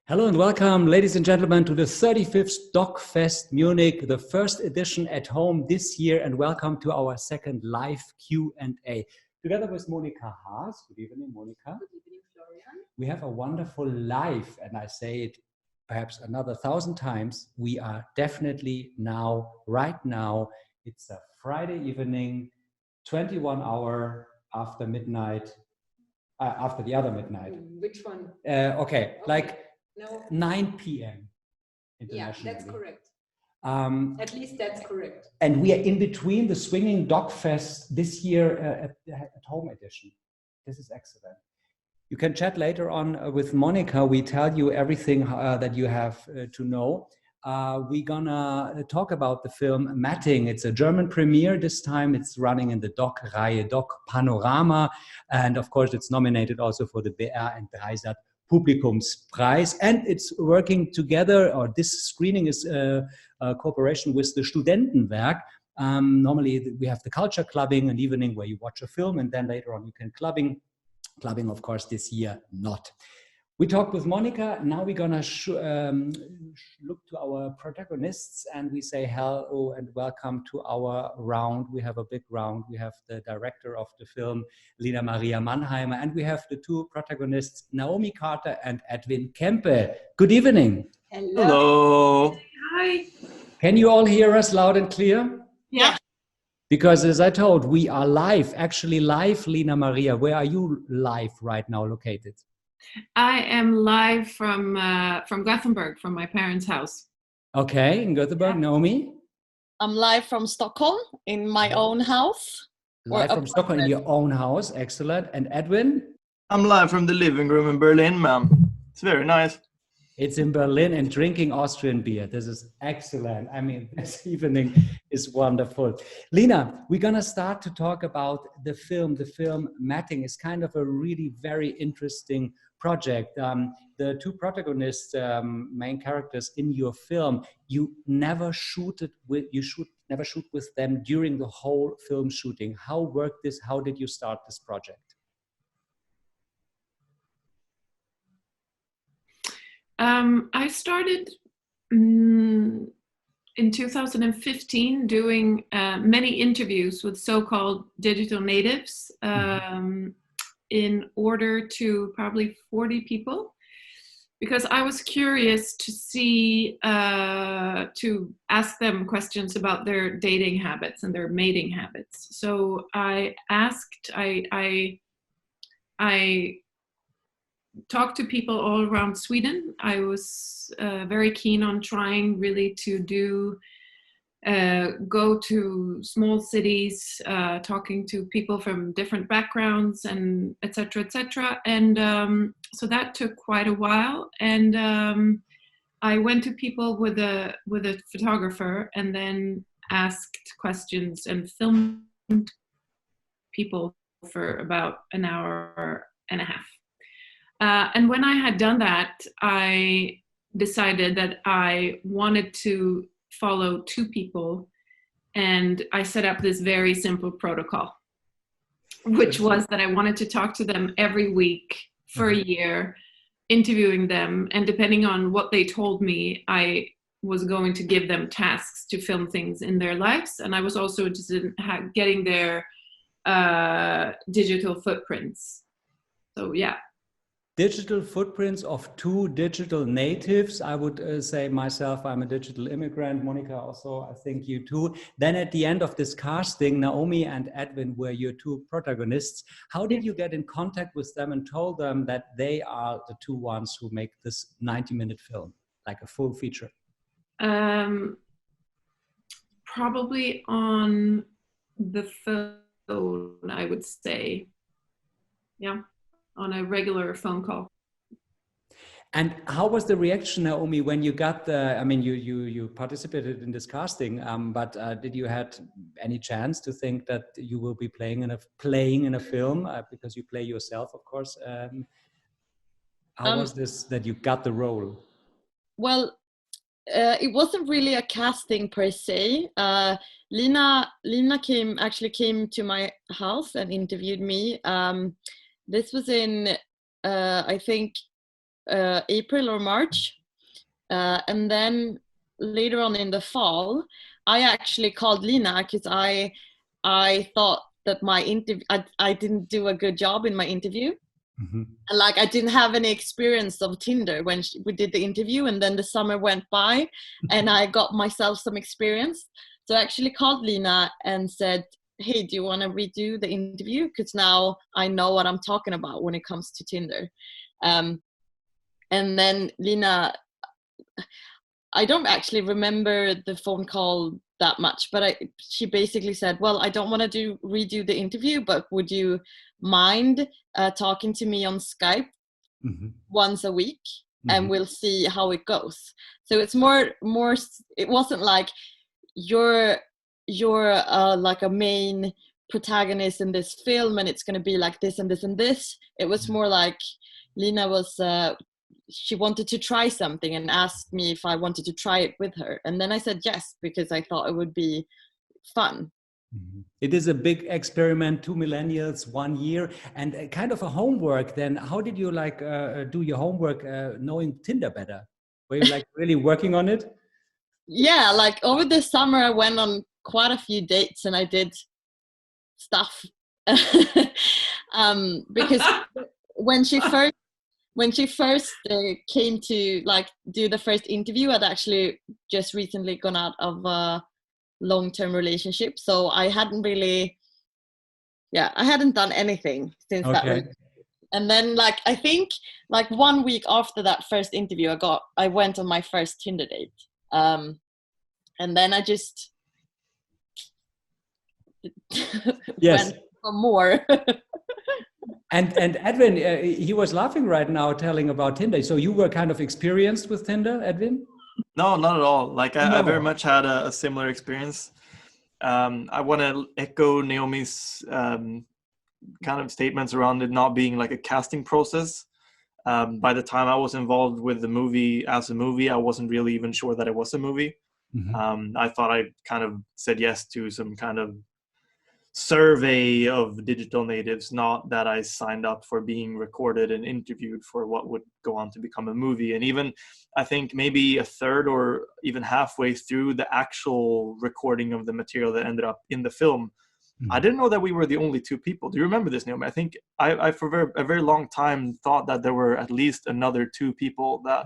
Hello and welcome, ladies and gentlemen, to the 35th DOK.fest Munich, the first edition at home this year, and welcome to our second live Q&A. Together with Monika Haas. Good evening, Monika. Good evening, Florian. We have a wonderful live, and I say it perhaps another 1,000 times. We are definitely now, right now, it's a Friday evening, 21 hour after midnight, after the other midnight. Which one? Okay, like no. 9 p.m. internationally. Yeah, that's correct. At least that's correct. And we are in between the swinging DOK.fest this year at home edition. This is excellent. You can chat later on with Monika. We tell you everything that you have to know. We're gonna talk about the film MATING. It's a German premiere this time. It's running in the DOK.reihe, DOK Panorama. And of course, it's nominated also for the BR and Dreisat Publikumspreis. And it's working together, or this screening is a cooperation with the Studentenwerk. Normally, we have the culture clubbing, an evening where you watch a film, and then later on you can clubbing. Clubbing, of course, this year not. We talked with Monika. Now we're gonna look to our protagonists and we say hello and welcome to our round. We have a big round. We have the director of the film, Lina Mannheimer, and we have the two protagonists, Naomi Carter and Edvin Kempe. Good evening. Hello. Hello. Hi. Can you all hear us loud and clear? Yeah. Because as I told, we are live, actually live, Lina Maria. Where are you live right now located? I am live from Gothenburg, from my parents' house. Okay, in Gothenburg, yeah. Naomi? I'm live from Stockholm, in my own house. Live from Stockholm, in your own house, excellent. And Edwin? I'm live from the living room in Berlin, ma'am. It's very nice. It's in Berlin and drinking Austrian beer. This is excellent. I mean, this evening is wonderful. Lina, we're going to start to talk about the film. The film MATING is kind of a really very interesting project. The two protagonists, main characters in your film, you never shoot with them during the whole film shooting. How worked this? How did you start this project? I started in 2015 doing many interviews with so-called digital natives in order to probably 40 people, because I was curious to see, to ask them questions about their dating habits and their mating habits. So I talked to people all around Sweden. I was very keen on trying really to go to small cities, talking to people from different backgrounds and et cetera, and so that took quite a while. And I went to people with a photographer and then asked questions and filmed people for about an hour and a half. And when I had done that, I decided that I wanted to follow two people, and I set up this very simple protocol, which was that I wanted to talk to them every week for a year, interviewing them, and depending on what they told me, I was going to give them tasks to film things in their lives, and I was also interested in getting their digital footprints. So yeah. Digital footprints of two digital natives. I would say myself, I'm a digital immigrant. Monika also, I think you too. Then at the end of this casting, Naomi and Edvin were your two protagonists. How did you get in contact with them and told them that they are the two ones who make this 90-minute film, like a full feature? Probably on the phone, I would say. Yeah. On a regular phone call. And how was the reaction, Naomi, when you got the, I mean, you participated in this casting, but did you had any chance to think that you will be playing in a film, because you play yourself, of course. How was this that you got the role? Well, it wasn't really a casting per se. Lina actually came to my house and interviewed me. This was in, I think, April or March. And then later on in the fall, I actually called Lina because I thought that my interview, I didn't do a good job in my interview. Mm-hmm. And like I didn't have any experience of Tinder when we did the interview, and then the summer went by and I got myself some experience. So I actually called Lina and said, hey, do you want to redo the interview? Because now I know what I'm talking about when it comes to Tinder. And then Lina, I don't actually remember the phone call that much, but she basically said, well, I don't want to redo the interview, but would you mind talking to me on Skype once a week, and we'll see how it goes. So it's more, it wasn't like you're like a main protagonist in this film and it's going to be like this and this and this. It was more like Lina was, she wanted to try something and asked me if I wanted to try it with her. And then I said yes, because I thought it would be fun. It is a big experiment, 2 millennials, 1 year, and kind of a homework. Then how did you like do your homework knowing Tinder better? Were you like really working on it? Yeah, like over the summer I went on quite a few dates and I did stuff. Because when she first came to like do the first interview, I'd actually just recently gone out of a long-term relationship, so I hadn't done anything since that. And then like I think like 1 week after that first interview I went on my first Tinder date, and then I just went for more. And Edvin, he was laughing right now telling about Tinder. So you were kind of experienced with Tinder, Edvin? No, not at all. Like I very much had a similar experience. I want to echo Naomi's kind of statements around it not being like a casting process. By the time I was involved with the movie as a movie, I wasn't really even sure that it was a movie. I thought I kind of said yes to some kind of survey of digital natives, not that I signed up for being recorded and interviewed for what would go on to become a movie. And even I think maybe a third or even halfway through the actual recording of the material that ended up in the film, I didn't know that we were the only two people. Do you remember this, Naomi? I think I for a very long time thought that there were at least another two people that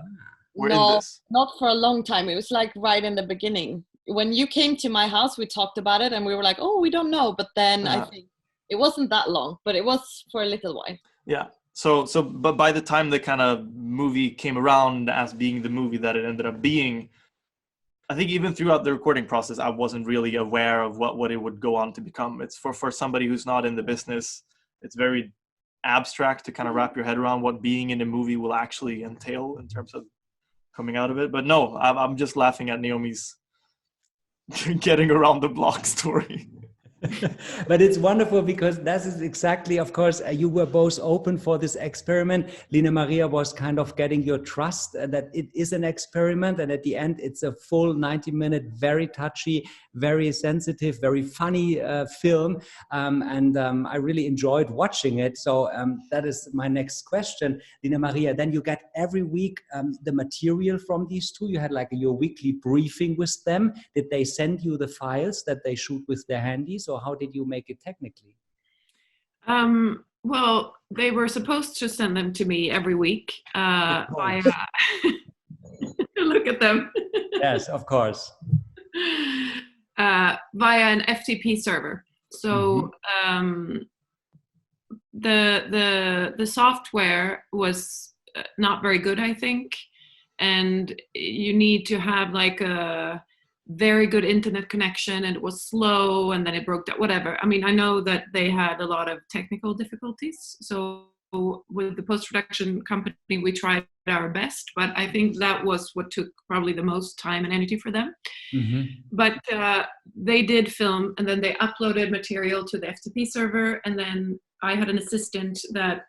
were in this. Not for a long time. It was like right in the beginning. When you came to my house, we talked about it and we were like, oh, we don't know. But then I think it wasn't that long, but it was for a little while. Yeah. But by the time the kind of movie came around as being the movie that it ended up being, I think even throughout the recording process, I wasn't really aware of what it would go on to become. It's for somebody who's not in the business, it's very abstract to kind of wrap your head around what being in a movie will actually entail in terms of coming out of it. But no, I'm just laughing at Naomi's getting around the block story. But it's wonderful because that is exactly, of course, you were both open for this experiment. Lina Maria was kind of getting your trust that it is an experiment, and at the end it's a full 90-minute, very touchy, very sensitive, very funny film, and I really enjoyed watching it. So that is my next question. Lina Maria, then you get every week the material from these two. You had like your weekly briefing with them. Did they send you the files that they shoot with their handies? So how did you make it technically? Well, they were supposed to send them to me every week via look at them. Yes, of course. Via an FTP server. So the software was not very good, I think, and you need to have like a very good internet connection, and it was slow, and then it broke down, whatever. I mean, I know that they had a lot of technical difficulties, so with the post-production company we tried our best, but I think that was what took probably the most time and energy for them. But they did film, and then they uploaded material to the FTP server, and then I had an assistant that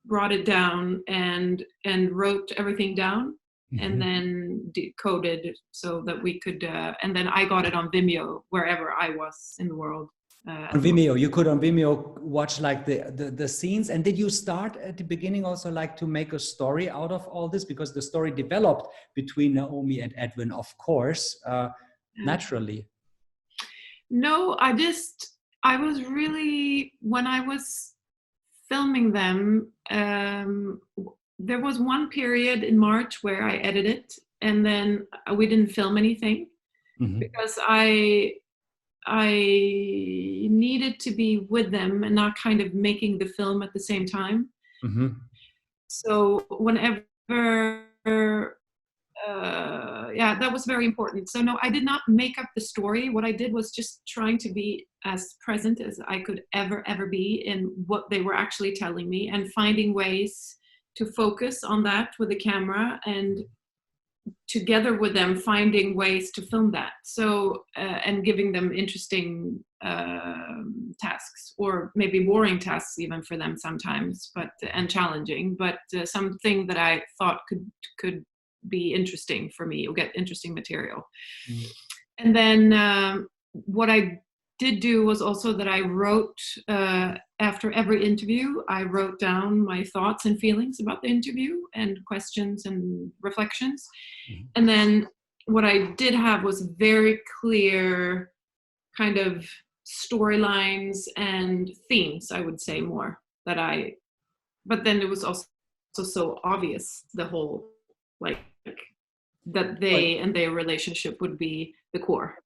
brought it down and wrote everything down. And then decoded so that we could, and then I got it on Vimeo wherever I was in the world. On Vimeo, you could on Vimeo watch like the scenes. And did you start at the beginning also like to make a story out of all this? Because the story developed between Naomi and Edvin, of course, naturally. No, I was really, when I was filming them, there was one period in March where I edited and then we didn't film anything because I needed to be with them and not kind of making the film at the same time. So whenever, that was very important. So no, I did not make up the story. What I did was just trying to be as present as I could ever be in what they were actually telling me and finding ways to focus on that with the camera and together with them finding ways to film that. So and giving them interesting tasks or maybe boring tasks even for them sometimes, but and challenging, but something that I thought could be interesting for me or get interesting material. And then what I did do was also that I wrote after every interview, I wrote down my thoughts and feelings about the interview and questions and reflections. And then what I did have was very clear kind of storylines and themes, I would say more but then it was also so obvious, the whole, like, that they and their relationship would be the core.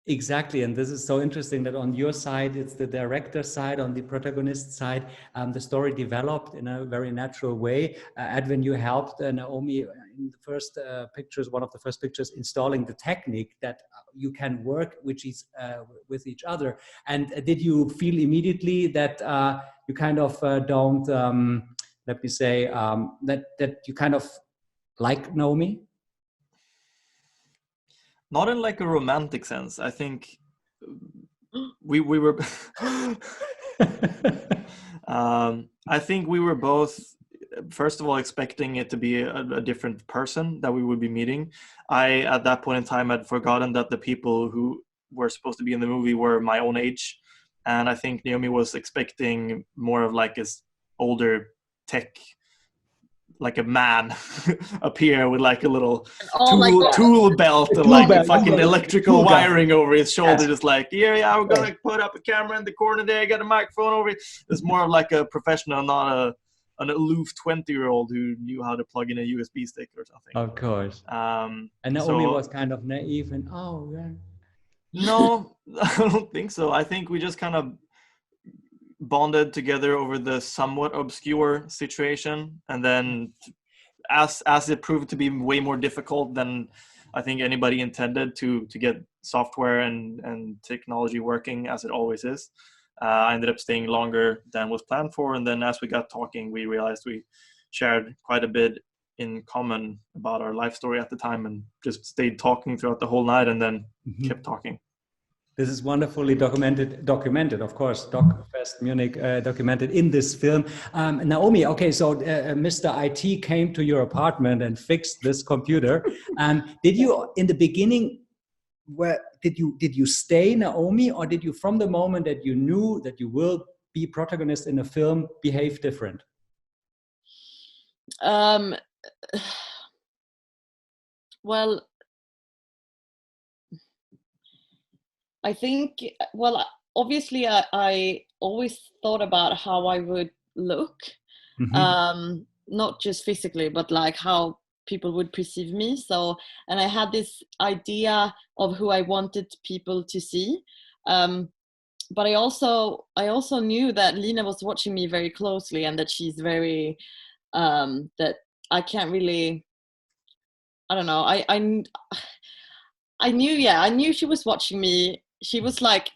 Exactly, and this is so interesting that on your side, it's the director side, on the protagonist side, the story developed in a very natural way. Edvin, you helped Naomi in the first pictures, one of the first pictures, installing the technique that you can work with each other. And did you feel immediately that you kind of don't, let me say, that you kind of like Naomi? Not in like a romantic sense. I think we were I think we were both, first of all, expecting it to be a different person that we would be meeting. I, at that point in time, had forgotten that the people who were supposed to be in the movie were my own age. And I think Naomi was expecting more of like his older tech, like a man appear with like a little tool belt and like a fucking electrical wiring over his shoulder, just like, yeah, we're gonna put up a camera in the corner there, get a microphone over it. It's more of like a professional, not an aloof 20-year-old who knew how to plug in a USB stick or something. Of course. And Naomi was kind of naive and No, I don't think so. I think we just kind of bonded together over the somewhat obscure situation, and then as it proved to be way more difficult than I think anybody intended to get software and technology working as it always is, I ended up staying longer than was planned for. And then as we got talking, we realized we shared quite a bit in common about our life story at the time, and just stayed talking throughout the whole night and then kept talking. This is wonderfully documented, of course, DOK.fest Munich documented in this film. Naomi, okay, so Mr. IT came to your apartment and fixed this computer. Did you, in the beginning, did you stay Naomi, or did you, from the moment that you knew that you will be protagonist in a film, behave different? Well, I think, obviously I always thought about how I would look, not just physically, but like how people would perceive me. So, and I had this idea of who I wanted people to see. But I also knew that Lina was watching me very closely, and that she's very, that I can't really, I don't know, I knew she was watching me. She was like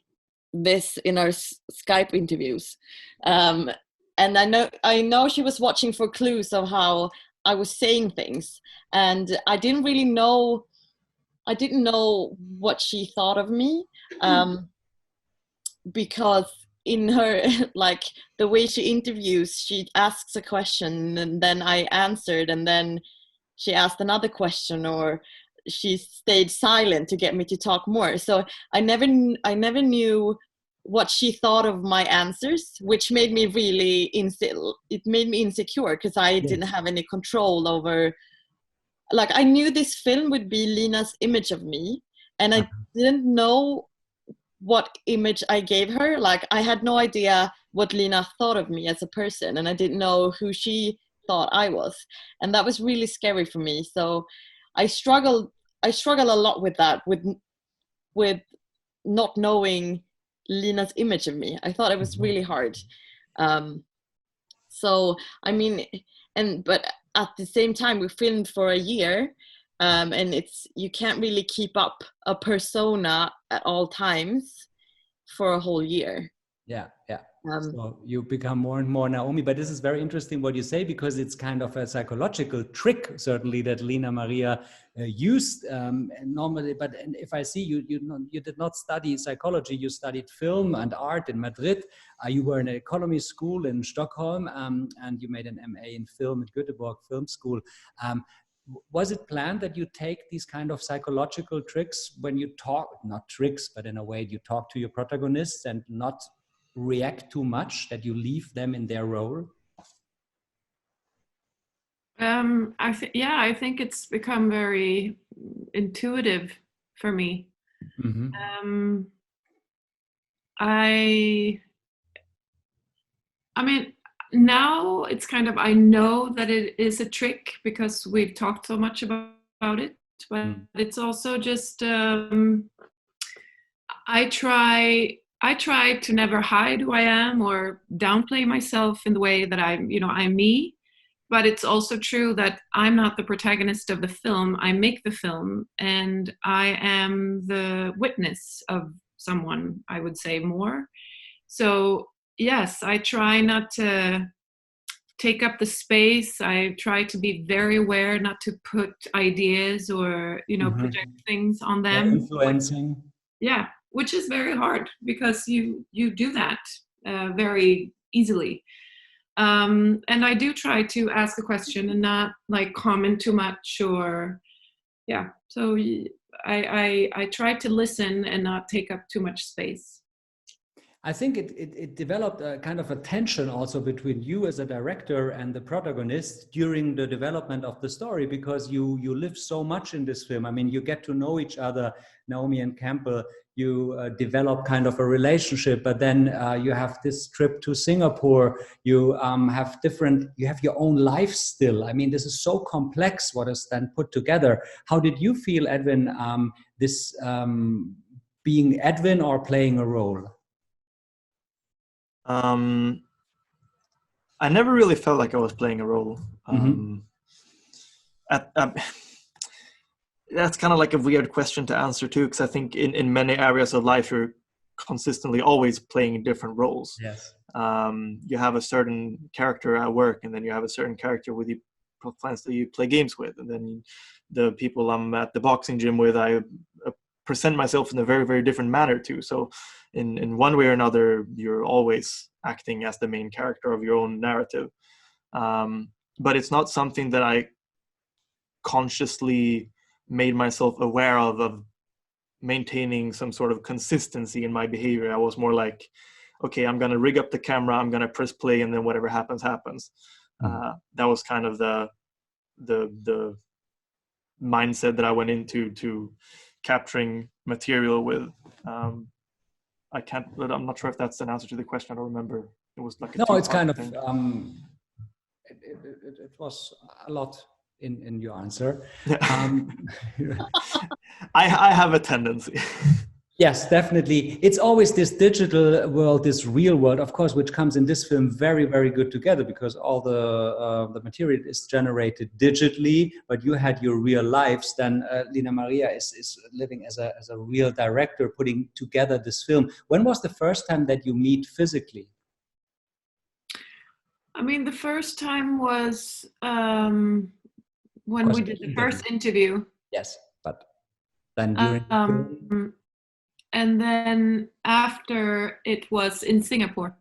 this in our Skype interviews. And I know she was watching for clues of how I was saying things. And I didn't know what she thought of me. Because in her, like the way she interviews, she asks a question and then I answered, and then she asked another question, or she stayed silent to get me to talk more. So I never knew what she thought of my answers, which made me really it made me insecure because I didn't have any control over. Like, I knew this film would be Lina's image of me, and I didn't know what image I gave her. Like, I had no idea what Lina thought of me as a person, and I didn't know who she thought I was, and that was really scary for me. So I struggle a lot with that, with not knowing Lina's image of me. I thought it was really hard. So I mean, but at the same time, we filmed for a year, and you can't really keep up a persona at all times for a whole year. Yeah. So you become more and more Naomi, but this is very interesting what you say, because it's kind of a psychological trick, certainly, that Lina Maria used normally. But if I see you did not study psychology, you studied film and art in Madrid. You were in an economy school in Stockholm, and you made an MA in film at Göteborg Film School. Was it planned that you take these kind of psychological tricks when you talk, not tricks, but in a way you talk to your protagonists and not react too much, that you leave them in their role? I think it's become very intuitive for me. Mm-hmm. I mean, now it's kind of, I know that it is a trick because we've talked so much about it, but it's also just, I try to never hide who I am or downplay myself in the way that I'm me. But it's also true that I'm not the protagonist of the film. I make the film, and I am the witness of someone, I would say, more. So yes, I try not to take up the space. I try to be very aware not to put ideas or, project things on them. Influencing. Yeah, which is very hard because you do that very easily. And I do try to ask a question and not like comment too much so I try to listen and not take up too much space. I think it developed a kind of a tension also between you as a director and the protagonist during the development of the story, because you live so much in this film. I mean, you get to know each other, Naomi and Kempe. You develop kind of a relationship, but then you have this trip to Singapore. You have your own life still. I mean, this is so complex what is then put together. How did you feel, Edvin, being Edvin or playing a role? I never really felt like I was playing a role. That's kind of like a weird question to answer too, because I think in many areas of life you're consistently always playing different roles. Yes. You have a certain character at work, and then you have a certain character with the friends that you play games with, and then the people I'm at the boxing gym with, I present myself in a very, very different manner too. So in one way or another, you're always acting as the main character of your own narrative. But it's not something that I consciously made myself aware of maintaining some sort of consistency in my behavior. I was more like, okay, I'm going to rig up the camera, I'm going to press play, and then whatever happens, happens. That was kind of the mindset that I went into capturing material with. I'm not sure if that's an answer to the question. I don't remember. It was like it's kind of it was a lot in your answer. I have a tendency. Yes, definitely. It's always this digital world, this real world, of course, which comes in this film very, very good together, because all the material is generated digitally, but you had your real lives. Then Lina Maria is living as a real director, putting together this film. When was the first time that you meet physically? I mean, the first time was when we did the first interview. Yes, but then during and then after, it was in Singapore.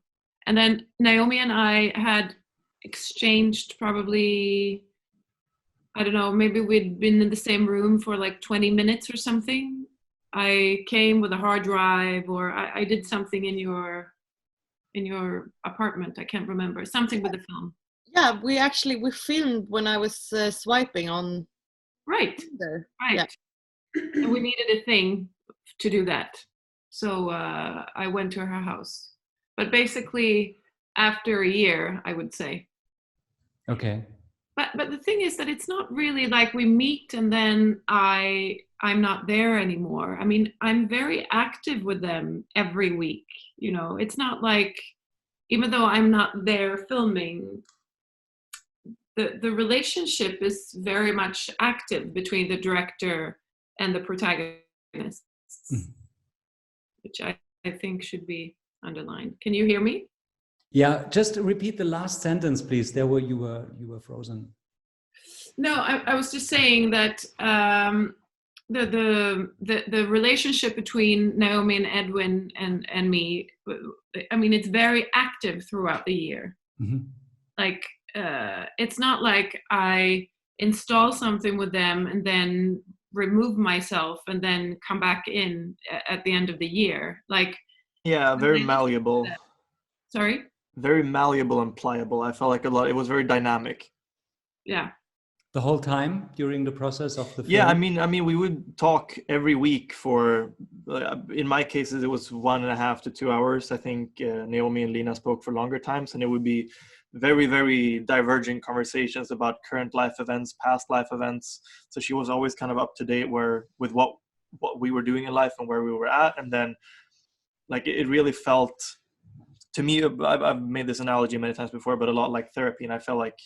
And then Naomi and I had exchanged probably, I don't know, maybe we'd been in the same room for like 20 minutes or something. I came with a hard drive, or I did something in your apartment. I can't remember, something with the film. Yeah, we filmed when I was swiping on Right. Tinder. Right. Yeah. And we needed a thing to do that. So I went to her house. But basically, after a year, I would say. Okay. But the thing is that it's not really like we meet and then I'm not there anymore. I mean, I'm very active with them every week. You know, it's not like, even though I'm not there filming, the relationship is very much active between the director and the protagonists, which I think should be underlined. Can you hear me? Yeah, just repeat the last sentence, please. There you were frozen. No, I was just saying that the relationship between Naomi and Edwin and me, I mean, it's very active throughout the year. Mm-hmm. Like, it's not like I install something with them and then remove myself and then come back in at the end of the year. Like, yeah, very malleable. Sorry? Very malleable and pliable. I felt like it was very dynamic. Yeah. The whole time during the process of the film? Yeah, I mean, we would talk every week for, in my cases, it was 1.5 to 2 hours. I think Naomi and Lina spoke for longer times, and it would be very, very divergent conversations about current life events, past life events. So she was always kind of up to date with what we were doing in life and where we were at. And then, like, it really felt, to me, I've made this analogy many times before, but a lot like therapy. And I felt like,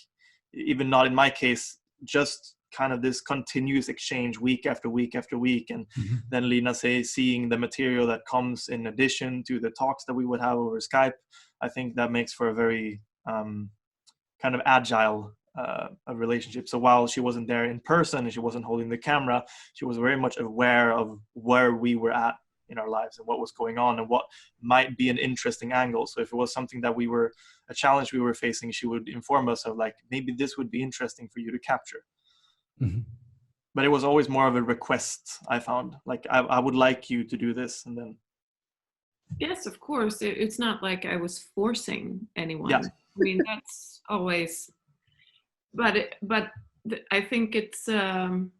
even not in my case, just kind of this continuous exchange week after week after week. And then Lina seeing the material that comes in addition to the talks that we would have over Skype, I think that makes for a very kind of agile a relationship. So while she wasn't there in person and she wasn't holding the camera, she was very much aware of where we were at in our lives and what was going on and what might be an interesting angle. So if it was something that a challenge we were facing, she would inform us of, like, maybe this would be interesting for you to capture. Mm-hmm. But it was always more of a request, I found. Like, I would like you to do this. And then. Yes, of course. It's not like I was forcing anyone. Yeah. I mean, that's always, but I think it's very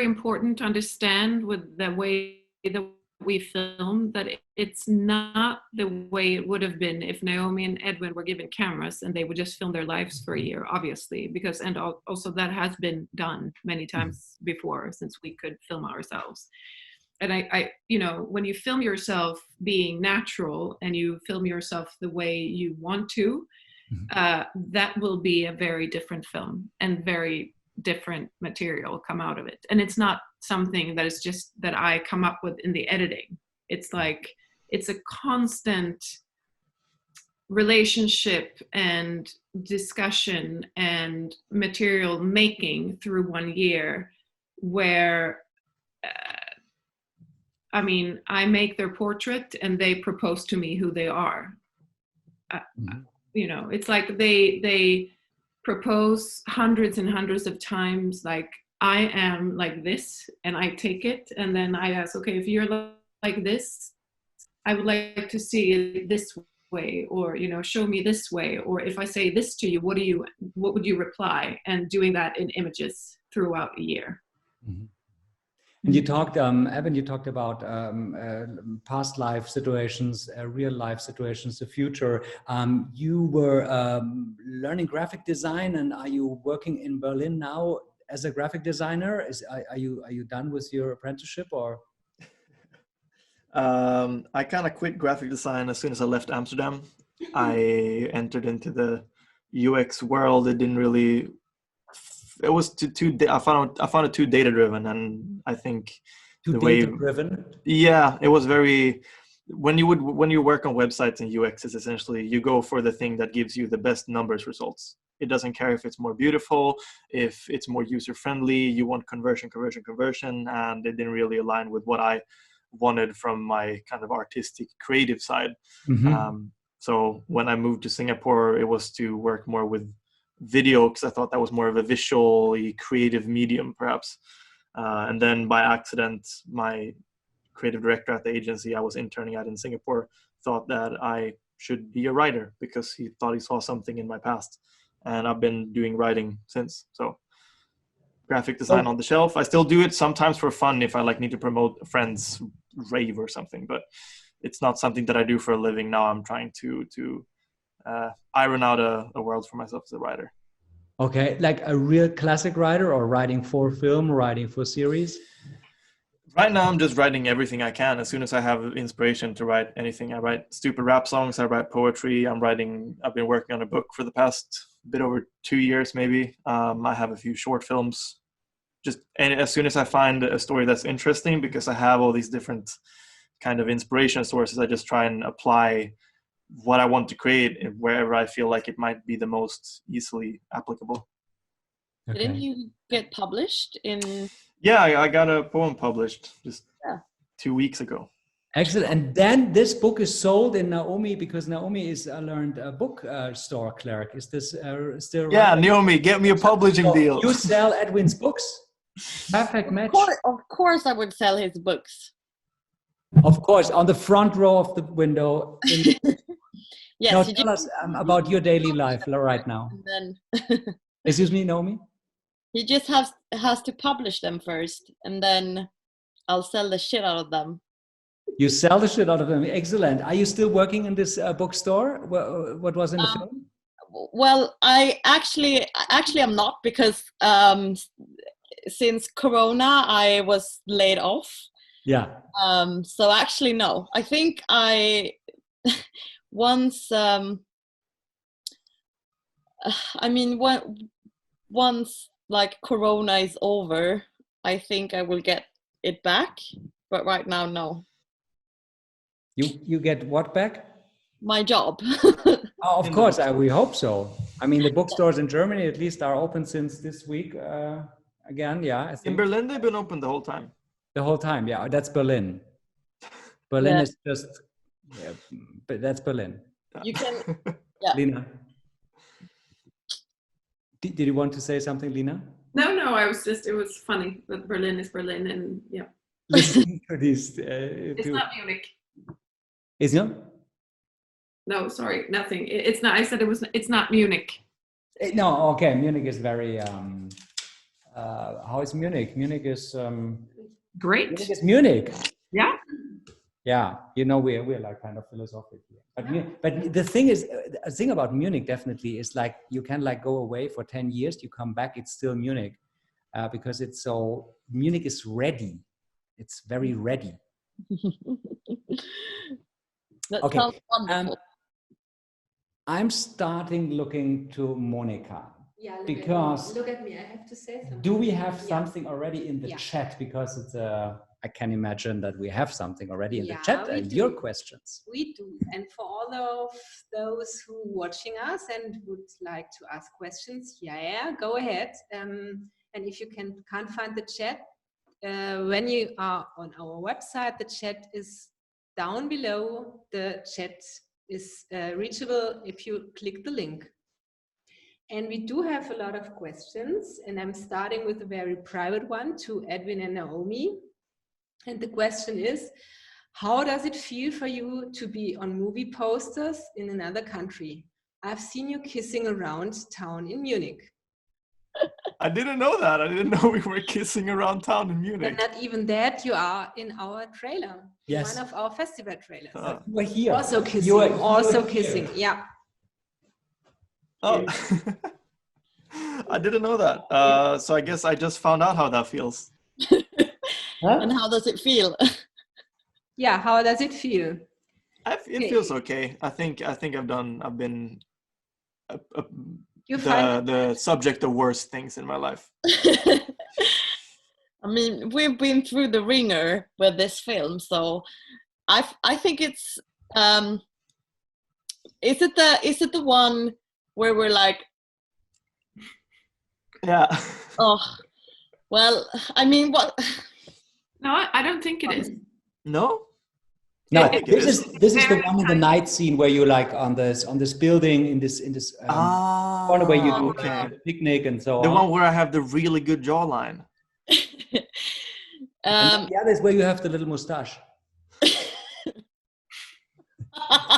important to understand with the way that we film that it's not the way it would have been if Naomi and Edwin were given cameras and they would just film their lives for a year, obviously, because, and also that has been done many times before since we could film ourselves. And I you know, when you film yourself being natural and you film yourself the way you want to, that will be a very different film and very different material come out of it. And it's not something that is just that I come up with in the editing. It's like, it's a constant relationship and discussion and material making through 1 year where, I mean, I make their portrait and they propose to me who they are. You know, it's like they propose hundreds and hundreds of times, like, I am like this, and I take it, and then I ask, okay, if you're like this, I would like to see it this way, or, you know, show me this way, or if I say this to you, what would you reply? And doing that in images throughout a year. Mm-hmm. And you talked, Evan, you talked about past life situations, real life situations, the future. You were learning graphic design, and are you working in Berlin now as a graphic designer? Are you done with your apprenticeship, or? I kind of quit graphic design as soon as I left Amsterdam. I entered into the UX world. It didn't really. It was I found it too data driven, and I think too data driven. Yeah, it was very. When you work on websites and UX, is essentially you go for the thing that gives you the best numbers results. It doesn't care if it's more beautiful, if it's more user friendly. You want conversion, and it didn't really align with what I wanted from my kind of artistic, creative side. Mm-hmm. So when I moved to Singapore, it was to work more with video, because I thought that was more of a visually creative medium, perhaps. And then by accident, my creative director at the agency I was interning at in Singapore thought that I should be a writer because he thought he saw something in my past. And I've been doing writing since. So graphic design on the shelf. I still do it sometimes for fun if I like need to promote a friend's rave or something, but it's not something that I do for a living now. I'm trying to iron out a world for myself as a writer. Okay, like a real classic writer, or writing for film, writing for series? Right now, I'm just writing everything I can. As soon as I have inspiration to write anything, I write stupid rap songs, I write poetry. I've been working on a book for the past bit over 2 years, maybe. I have a few short films. And as soon as I find a story that's interesting, because I have all these different kind of inspiration sources, I just try and apply what I want to create wherever I feel like it might be the most easily applicable. Okay. Didn't you get published in? Yeah, I got a poem published just 2 weeks ago. Excellent. And then this book is sold in Naomi, because Naomi is a learned book store clerk. Is this still right? Yeah, Naomi, get me a publishing deal. You sell Edwin's books? Perfect match. Of course I would sell his books. Of course, on the front row of the window. Yes. Now tell us about your daily life right now. And then Excuse me, Naomi? he just has to publish them first, and then I'll sell the shit out of them. You sell the shit out of them. Excellent. Are you still working in this bookstore? What was in the film? Well, I actually I'm not, because since Corona I was laid off. Yeah. So actually, no. I think I once once like Corona is over, I think I will get it back. But right now, no. You get what back? My job. Oh, of course, we hope so. I mean, the bookstores in Germany at least are open since this week again. Yeah, I think. In Berlin, they've been open the whole time. The whole time, yeah. That's Berlin. Berlin is just, but that's Berlin. You can, yeah. Lina, did you want to say something, Lina? No, it was funny that Berlin is Berlin, and yeah. Listening to these. It's not Munich. Is it? No, sorry, nothing. It's not. I said it's not Munich. No, okay. Munich is very. How is Munich? Munich is great. Munich is Munich. Yeah. Yeah, we're like kind of philosophic here. But the thing about Munich definitely is like you can like go away for 10 years, you come back, it's still Munich, because Munich is ready. It's very ready. That okay. sounds wonderful. I'm starting looking to Monika. Yeah, because look at me. I have to say something. Do we have something already in the chat? Because it's I can imagine that we have something already in the chat. Your questions. We do. And for all of those who are watching us and would like to ask questions, go ahead. And if you can't find the chat, when you are on our website, the chat is down below. The chat is reachable if you click the link. And we do have a lot of questions, and I'm starting with a very private one to Edvin and Naomi. And the question is, how does it feel for you to be on movie posters in another country? I've seen you kissing around town in Munich. I didn't know that. I didn't know we were kissing around town in Munich. And not even that, you are in our trailer. Yes. One of our festival trailers. We're here. Also kissing. Kissing. Yeah. Oh, I didn't know that. So I guess I just found out how that feels. Huh? And how does it feel? Yeah, how does it feel? It feels okay. I think I've been the subject of worse things in my life. I mean, we've been through the ringer with this film, so I think it's is it the one where we're like, yeah. Oh, well, I mean, what? No, I don't think it is. No. No, this is the one in the night scene where you like on this building in this corner where you do a picnic and so on. The one where I have the really good jawline. And the other is where you have the little mustache.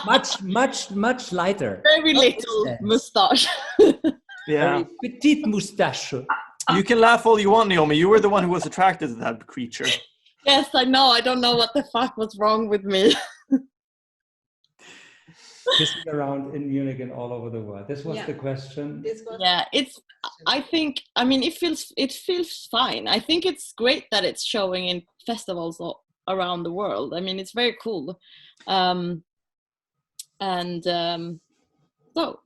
much lighter. Very Not little mustache. Yeah. Very petite mustache. You can laugh all you want, Naomi. You were the one who was attracted to that creature. Yes, I know. I don't know what the fuck was wrong with me. Kissing around in Munich and all over the world. This was Yeah. the question. Yeah, I think, I mean, it feels fine. I think it's great that it's showing in festivals all around the world. I mean, it's very cool. So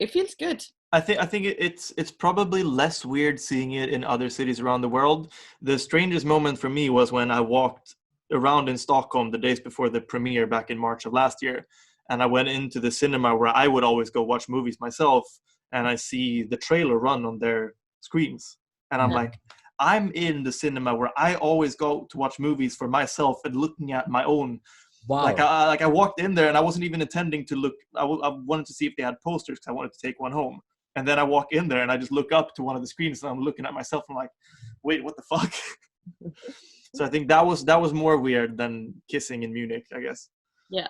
it feels good. I think it's probably less weird seeing it in other cities around the world. The strangest moment for me was when I walked around in Stockholm the days before the premiere back in March of last year. And I went into the cinema where I would always go watch movies myself. And I see the trailer run on their screens. And I'm like, I'm in the cinema where I always go to watch movies for myself and looking at my own. Wow. Like I walked in there and I wasn't even intending to look. I wanted to see if they had posters because I wanted to take one home. And then I walk in there and I just look up to one of the screens and I'm looking at myself. And I'm like, wait, what the fuck? So I think that was more weird than kissing in Munich, I guess. Yeah.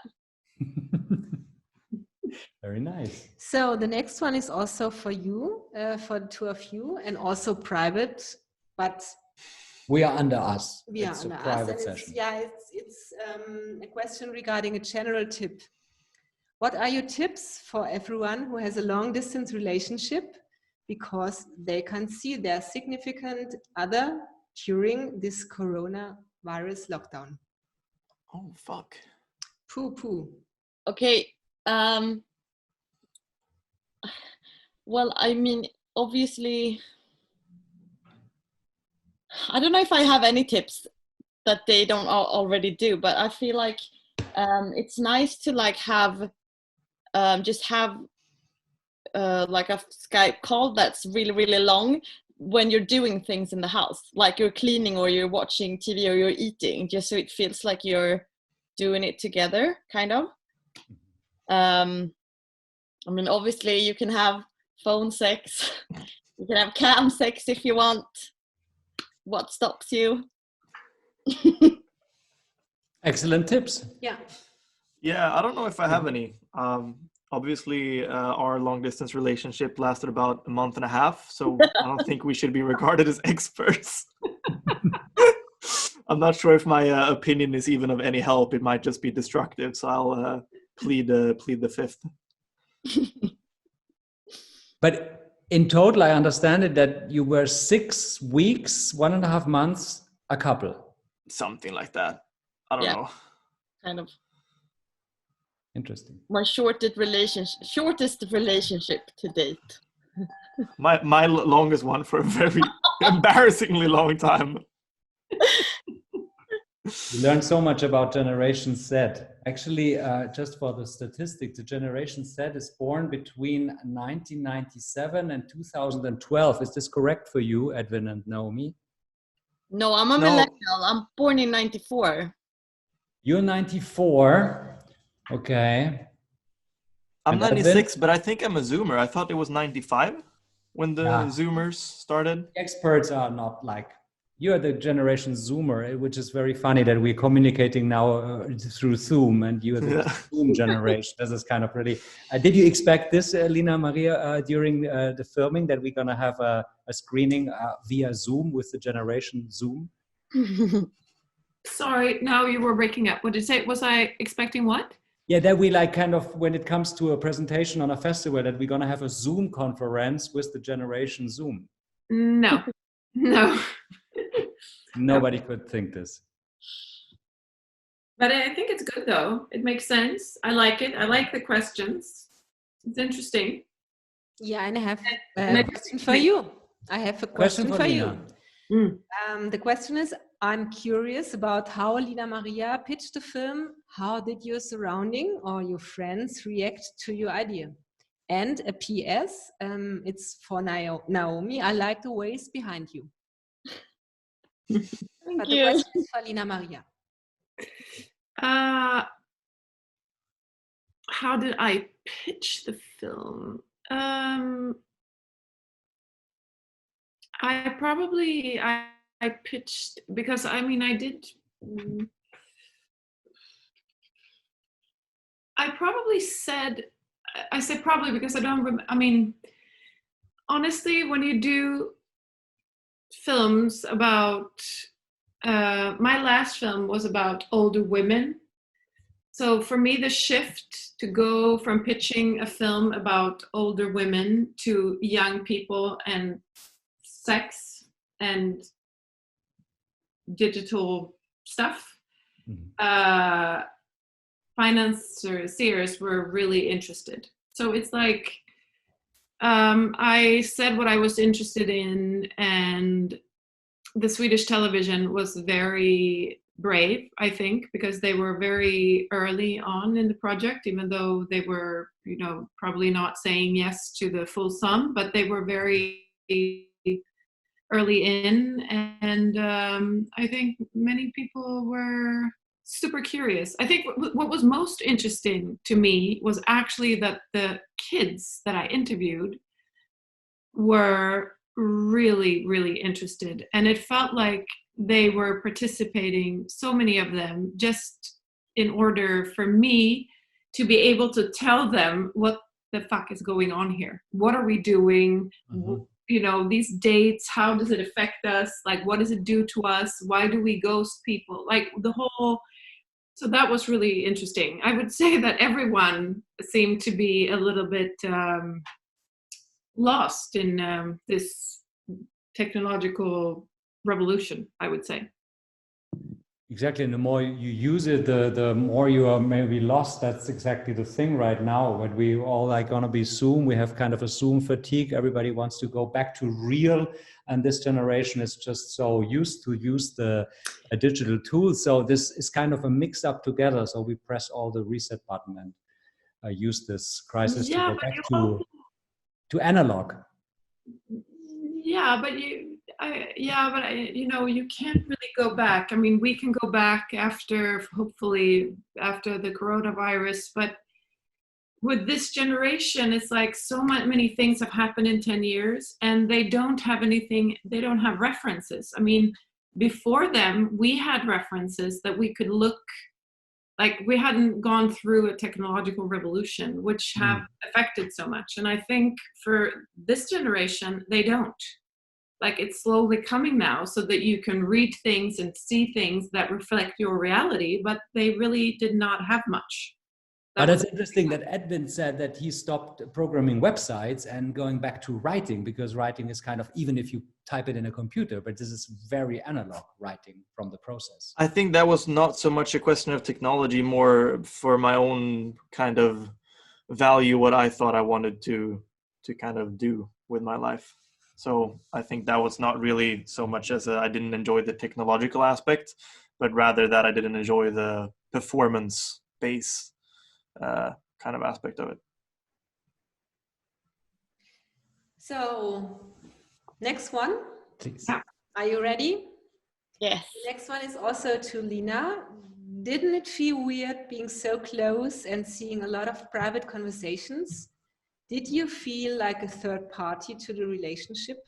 Very nice. So the next one is also for you, for the two of you, and also private, but We are under us. we are It's under a us. private And session. it's a question regarding a general tip. What are your tips for everyone who has a long distance relationship because they can see their significant other during this coronavirus lockdown? Oh, fuck. Poo. Okay. Well, I mean, obviously, I don't know if I have any tips that they don't already do, but I feel like it's nice to like have just have like a Skype call that's really, really long when you're doing things in the house, like you're cleaning or you're watching TV or you're eating, just so it feels like you're doing it together, kind of. I mean, obviously you can have phone sex, you can have cam sex if you want. What stops you? Excellent tips. Yeah. Yeah, I don't know if I have any. Obviously, our long distance relationship lasted about a month and a half, so I don't think we should be regarded as experts. I'm not sure if my opinion is even of any help. It might just be destructive, so I'll plead the fifth. But in total, I understand it that you were 6 weeks, 1.5 months, a couple. Something like that. I don't know. Kind of. Interesting. My shortest relationship to date. My longest one for a very embarrassingly long time. You learned so much about Generation Z. Actually, just for the statistics, the Generation Z is born between 1997 and 2012. Is this correct for you, Edvin and Naomi? No, I'm a millennial. I'm born in 94. You're 94. Okay. I'm And 96, Edvin? but I think I'm a Zoomer. I thought it was 95 when the Zoomers started. Experts are not like, you're the Generation Zoomer, which is very funny that we're communicating now through Zoom and you're the Zoom generation. This is kind of really... did you expect this, Lina, Maria, during the filming, that we're going to have a screening via Zoom with the Generation Zoom? Sorry, now you were breaking up. What did you say? Was I expecting what? Yeah, that we like kind of, when it comes to a presentation on a festival, that we're going to have a Zoom conference with the Generation Zoom. No, no. Nobody could think this. But I think it's good though. It makes sense. I like it. I like the questions. It's interesting. Yeah, and I have a question for you. I have a question for you. The question is, I'm curious about how Lina Maria pitched the film. How did your surrounding or your friends react to your idea? And a PS, it's for Naomi. I like the ways behind you. But the question is for Lina Maria. How did I pitch the film? I pitched, because I mean, I did I said probably because I don't remember. I mean, honestly, when you do films about, my last film was about older women. So for me, the shift to go from pitching a film about older women to young people and sex and digital stuff, financiers were really interested. So it's like, I said what I was interested in, and the Swedish television was very brave, I think, because they were very early on in the project, even though they were, you know, probably not saying yes to the full sum, but they were very early in. And I think many people were super curious. I think what was most interesting to me was actually that the kids that I interviewed were really, really interested. And it felt like they were participating, so many of them, just in order for me to be able to tell them what the fuck is going on here. What are we doing? You know, these dates, how does it affect us? Like, what does it do to us? Why do we ghost people? Like the whole, so that was really interesting. I would say that everyone seemed to be a little bit lost in this technological revolution, I would say. Exactly, and the more you use it, the more you are maybe lost. That's exactly the thing right now. When we all like gonna be Zoom, we have kind of a Zoom fatigue. Everybody wants to go back to real, and this generation is just so used to use the digital tools. So this is kind of a mix up together. So we press all the reset button and use this crisis to go back to analog. Yeah, but you know, you can't really go back. I mean, we can go back after, hopefully after the coronavirus, but with this generation, it's like so many things have happened in 10 years and they don't have anything, they don't have references. I mean, before them, we had references that we could look, like we hadn't gone through a technological revolution, which have affected so much. And I think for this generation, they don't. Like it's slowly coming now so that you can read things and see things that reflect your reality, but they really did not have much. But it's interesting that Edvin said that he stopped programming websites and going back to writing, because writing is kind of, even if you type it in a computer, but this is very analog writing from the process. I think that was not so much a question of technology, more for my own kind of value, what I thought I wanted to kind of do with my life. So I think that was not really so much as I didn't enjoy the technological aspect, but rather that I didn't enjoy the performance-based kind of aspect of it. So, next one. Please. Are you ready? Yes. Next one is also to Lina. Didn't it feel weird being so close and seeing a lot of private conversations? Did you feel like a third party to the relationship?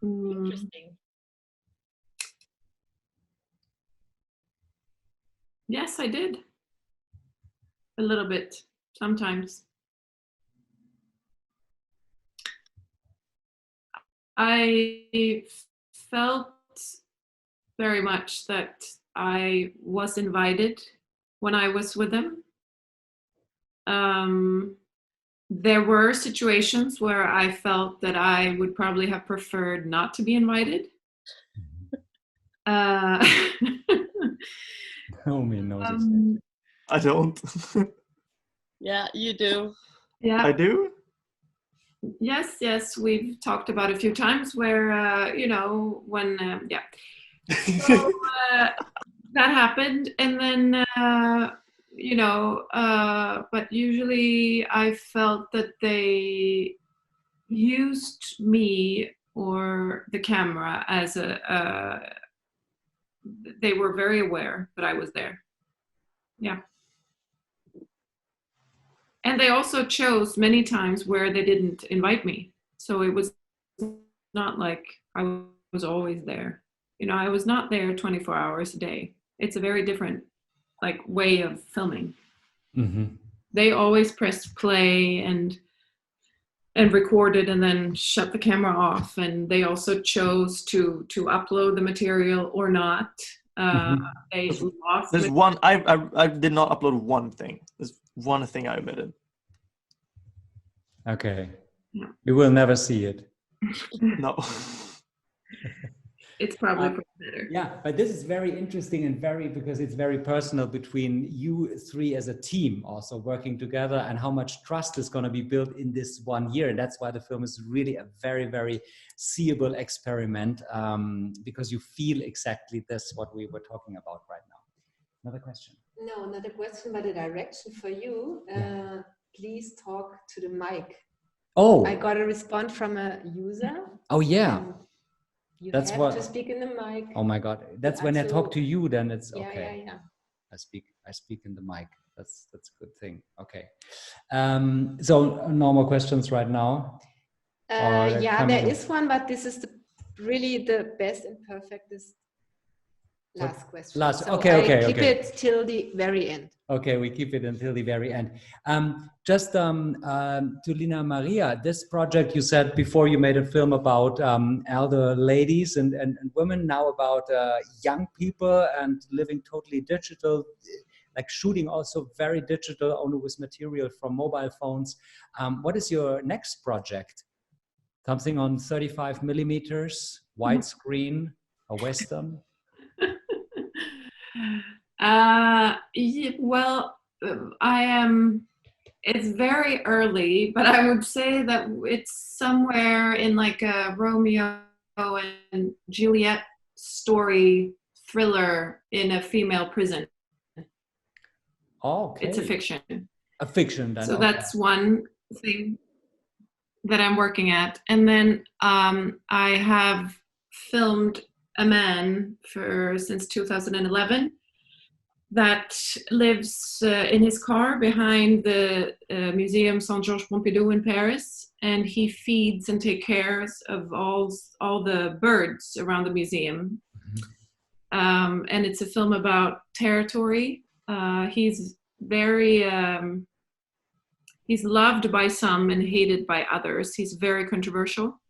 Interesting. Yes, I did. A little bit, sometimes. I felt very much that I was invited when I was with them. There were situations where I felt that I would probably have preferred not to be invited. Naomi knows I don't. Yeah, you do. Yeah. I do? Yes, we've talked about a few times where, you know, when, So that happened. And then, you know, but usually I felt that they used me or the camera as they were very aware that I was there. Yeah. And they also chose many times where they didn't invite me. So it was not like I was always there. You know, I was not there 24 hours a day. It's a very different like way of filming. Mm-hmm. They always pressed play and recorded and then shut the camera off. And they also chose to upload the material or not. They lost. There's one. I did not upload one thing. There's one thing I omitted. Okay. Yeah. We will never see it. No. It's probably better. Yeah, but this is very interesting and because it's very personal between you three as a team also working together, and how much trust is going to be built in this 1 year. And that's why the film is really a very, very seeable experiment, because you feel exactly this, what we were talking about right now. Another question? No, not a question, but a direction for you. Please talk to the mic. Oh, I got a response from a user. Oh, yeah. You That's have to speak in the mic. Oh my God. That's when I talk to you, then it's okay. Yeah. I speak in the mic. That's a good thing. Okay. So no more questions right now? There is one, but this is really the best and perfectest last question. So okay. Keep it till the very end. Okay, we keep it until the very end. Just to Lina Maria, this project, you said before you made a film about elder ladies and women, now about young people and living totally digital, like shooting also very digital, only with material from mobile phones. What is your next project? Something on 35 millimeters, widescreen, a Western? Well, it's very early, but I would say that it's somewhere in like a Romeo and Juliet story thriller in a female prison. Oh, okay. It's a fiction. A fiction, then. So that's one thing that I'm working at. And then I have filmed a man since 2011 that lives in his car behind the Museum Saint-Georges Pompidou in Paris, and he feeds and takes care of all the birds around the museum. And it's a film about territory. He's very he's loved by some and hated by others. He's very controversial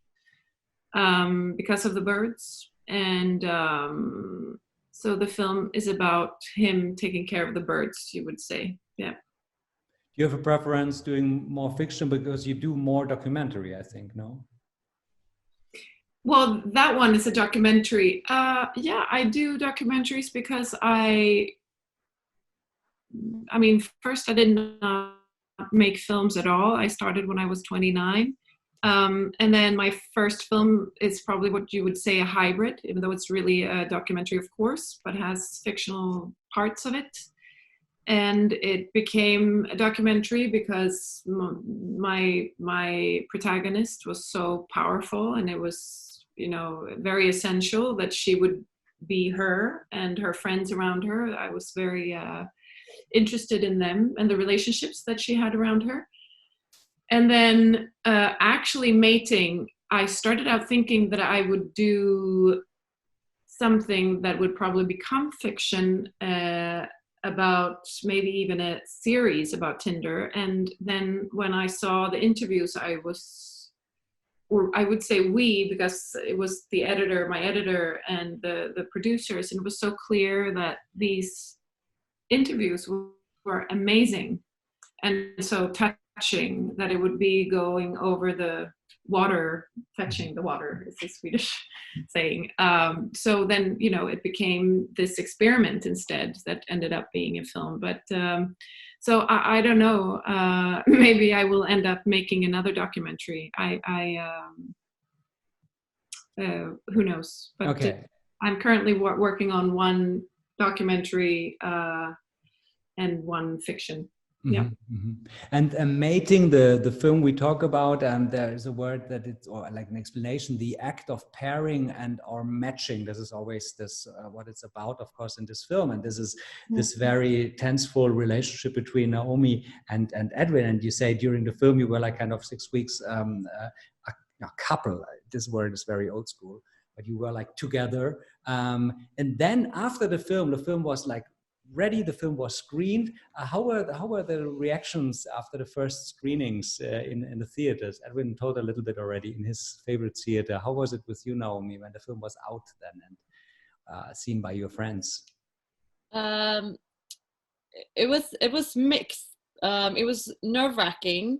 because of the birds. And so the film is about him taking care of the birds, you would say. Yeah. Do you have a preference doing more fiction, because you do more documentary, I think, no? Well, that one is a documentary. Yeah, I do documentaries because I mean, first I did not make films at all. I started when I was 29. And then my first film is probably what you would say a hybrid, even though it's really a documentary, of course, but has fictional parts of it. And it became a documentary because my protagonist was so powerful, and it was, you know, very essential that she would be her and her friends around her. I was very interested in them and the relationships that she had around her. And then actually MATING, I started out thinking that I would do something that would probably become fiction, about maybe even a series about Tinder. And then when I saw the interviews, I would say we, because it was the editor, my editor, and the producers, and it was so clear that these interviews were amazing and so touching, that it would be going over the water, fetching the water is the Swedish saying. So then, you know, it became this experiment instead that ended up being a film. But so I don't know, maybe I will end up making another documentary. Who knows? But okay. I'm currently working on one documentary and one fiction. Yeah. Mm-hmm. And MATING, the film we talk about, and there is a word that it's, or like an explanation, the act of pairing and or matching. This is always this what it's about, of course, in this film. And this is this very tenseful relationship between Naomi and Edvin. And you say during the film you were like kind of 6 weeks a couple. This word is very old school, but you were like together And then after the film was like ready, the film was screened. How were the reactions after the first screenings in the theaters? Edvin told a little bit already in his favorite theater. How was it with you, Naomi, when the film was out then and seen by your friends? It was mixed. It was nerve-wracking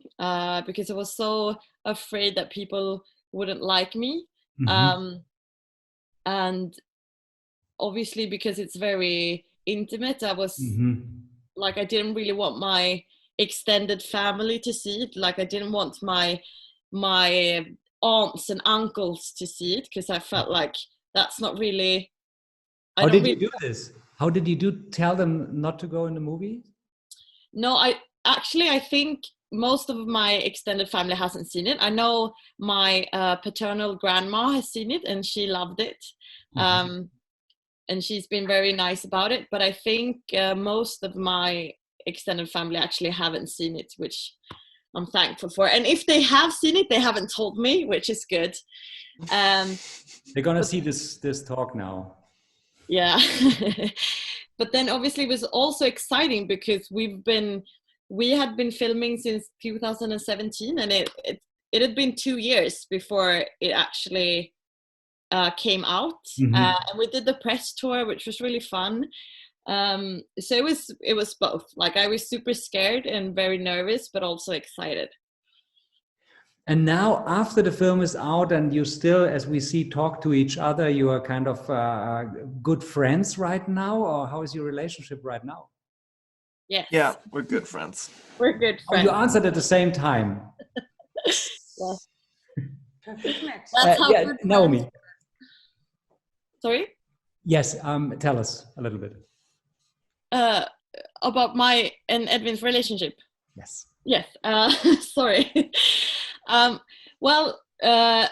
because I was so afraid that people wouldn't like me. And obviously because it's very intimate, I was like, I didn't really want my extended family to see it. Like I didn't want my aunts and uncles to see it, because I felt like that's not really... How did you do this? How did you tell them not to go in the movie? No, I think most of my extended family hasn't seen it. I know my paternal grandma has seen it and she loved it. And she's been very nice about it. But I think most of my extended family actually haven't seen it, which I'm thankful for. And if they have seen it, they haven't told me, which is good. They're going to see this talk now. Yeah. But then obviously it was also exciting because we had been filming since 2017, and it had been 2 years before it actually came out. And we did the press tour, which was really fun. So it was both. Like I was super scared and very nervous, but also excited. And now after the film is out and you still, as we see, talk to each other, you are kind of good friends right now, or how is your relationship right now? Yes. Yeah, we're good friends. We're good friends. Oh, you answered at the same time. Yes. Perfect match. That's how good Naomi. friends. Sorry? Yes, tell us a little bit. About my and Edvin's relationship. Yes. Yes. Sorry. Well,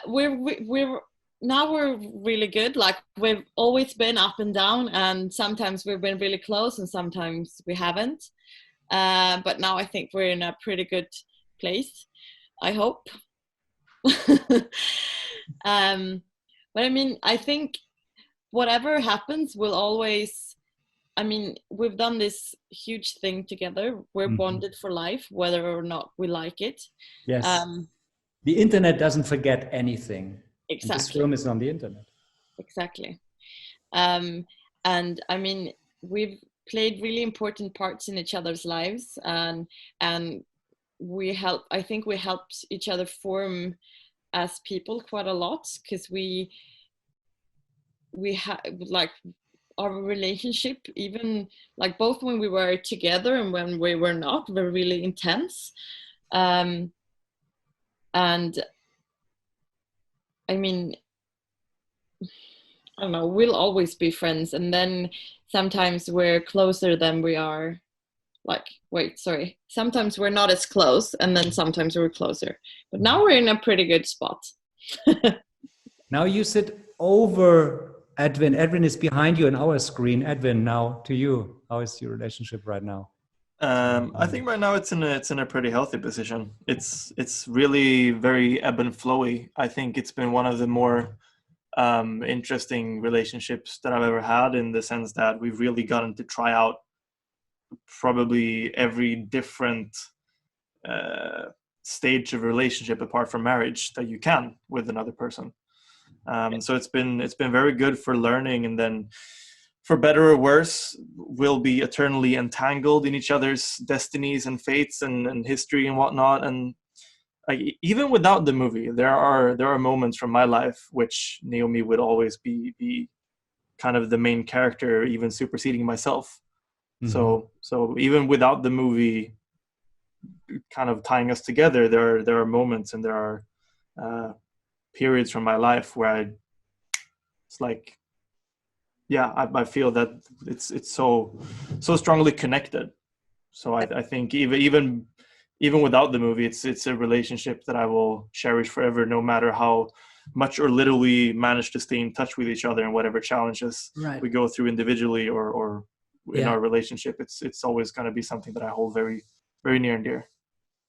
we're now we're really good. Like we've always been up and down, and sometimes we've been really close and sometimes we haven't. But now I think we're in a pretty good place, I hope. But I mean, I think whatever happens, we'll always, I mean, we've done this huge thing together. We're bonded for life, whether or not we like it. Yes. The internet doesn't forget anything. Exactly. And this film is on the internet. Exactly. And I mean, we've played really important parts in each other's lives, and I think we helped each other form as people quite a lot, because we had like our relationship, even like both when we were together and when we were not, were really intense. And I mean, I don't know, we'll always be friends. And then sometimes we're closer than we are, like, sometimes we're not as close, and then sometimes we're closer. But now we're in a pretty good spot. Now you sit over Edvin. Edvin is behind you on our screen. Edvin, now to you. How is your relationship right now? I think right now it's in a pretty healthy position. It's really very ebb and flowy. I think it's been one of the more interesting relationships that I've ever had, in the sense that we've really gotten to try out probably every different stage of relationship apart from marriage that you can with another person. So it's been very good for learning, and then for better or worse, we'll be eternally entangled in each other's destinies and fates and history and whatnot. And even without the movie, there are moments from my life which Naomi would always be kind of the main character, even superseding myself. So even without the movie kind of tying us together, there are moments and there are periods from my life where it's like, yeah, I feel that it's so strongly connected. So I think even without the movie, it's a relationship that I will cherish forever, no matter how much or little we manage to stay in touch with each other and whatever challenges we go through individually or in our relationship. It's always going to be something that I hold very, very near and dear.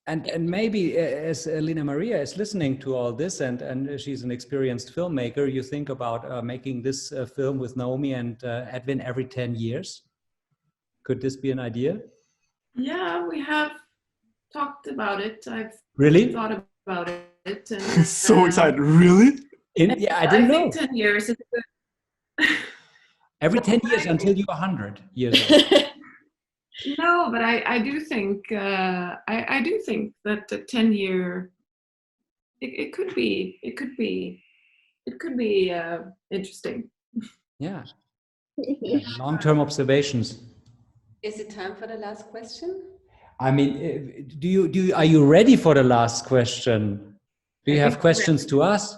And maybe as Lina Maria is listening to all this, and she's an experienced filmmaker, you think about making this film with Naomi and Edvin every 10 years. Could this be an idea? Yeah, we have talked about it. I've Really thought about it. And, So excited. Really? Yeah, I didn't know. think 10 years is good. Every 10 years until you're 100 years old. No, but I do think I do think that the 10-year it could be interesting. Yeah. Long-term observations. Is it time for the last question? I mean, are you ready for the last question? Do you have questions to us,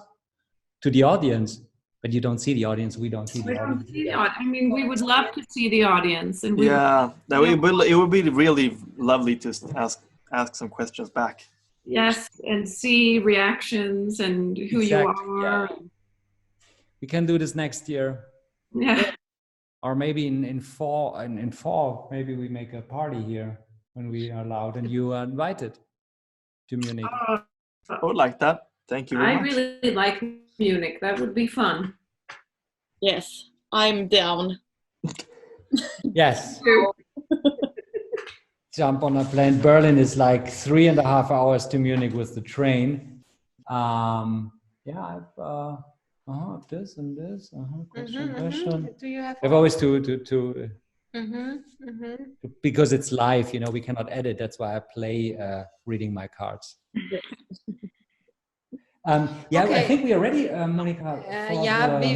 to the audience? But you don't see the audience. We don't see the audience. I mean, we would love to see the audience, and it would be really lovely to ask some questions back. Yes, and see reactions and who you are. Yeah. We can do this next year. Yeah. Or maybe in fall, maybe we make a party here when we are allowed and you are invited to Munich. I would like that. Thank you very much. I really like Munich. That would be fun. Yes, I'm down. Yes. Jump on a plane. Berlin is like 3.5 hours to Munich with the train. This and this. Question. Do you have? I've always because it's live, we cannot edit. That's why I play reading my cards. Okay. I think we are ready, Monika.